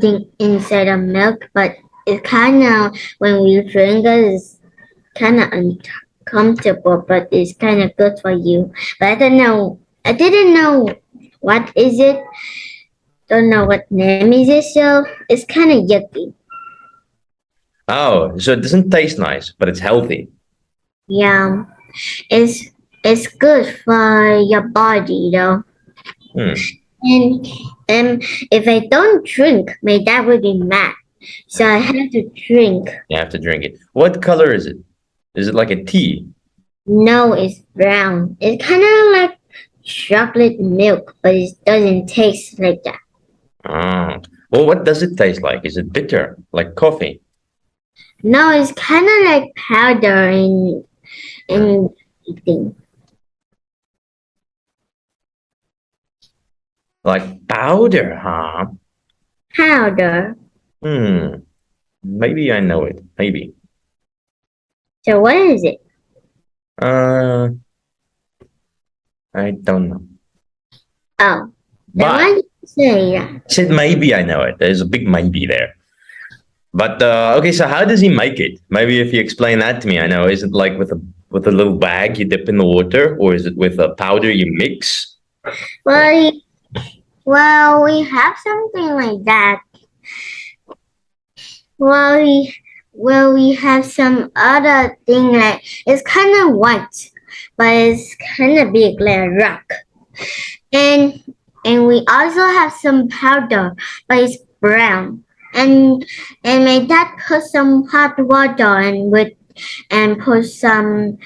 something inside of milk, but it kind of, when we drink it, it's kind of uncomfortable, but it's kind of good for you. But I don't know. I didn't know what is it. Don't know what name is it, so it's kind of yucky. Oh, so it doesn't taste nice, but it's healthy. Yeah, it's it's good for your body, though. Hmm. And if I don't drink, my dad will be mad. So I have to drink. You have to drink it. What color is it? Is it like a tea? No, it's brown. It's kind of like chocolate milk, but it doesn't taste like that. Oh. Well, what does it taste like? Is it bitter, like coffee? No, it's kind of like powder in eating. Like powder, huh? Powder. Hmm. Maybe I know it. Maybe. So what is it? Uh, I don't know. Oh, then But why did you say that? I said maybe I know it. There's a big maybe there. But okay, so how does he make it? Maybe if you explain that to me, I know. Is it like with a little bag you dip in the water, or is it with a powder you mix? Well, we have something like that. Well, we have some other thing like it's kind of white, but it's kind of big like a rock. And we also have some powder, but it's brown. And my dad put some hot water and put some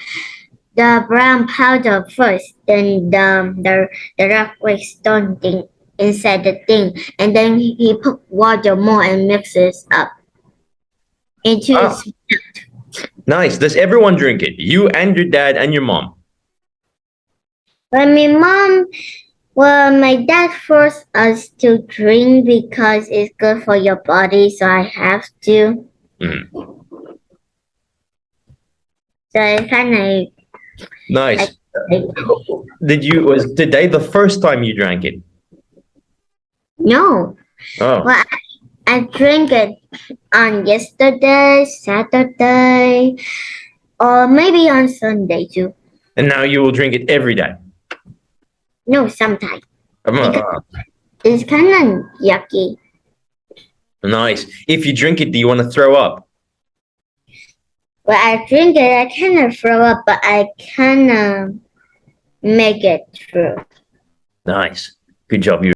the brown powder first, then the rock like stone thing inside the thing, and then he put water more and mixes up into Oh, its. nice. Does everyone drink it? You and your dad and your mom. But my dad forced us to drink because it's good for your body, so I have to. Mm. So it's kind of Nice. like Was today the first time you drank it? no. Oh, Well, I drank it on yesterday, Saturday, or maybe on Sunday too. and now you will drink it every day. No, sometimes because Uh, it's kind of yucky. nice. If you drink it, do you want to throw up? When I drink it, I kind of throw up, but I kind of make it through. Nice. Good job. You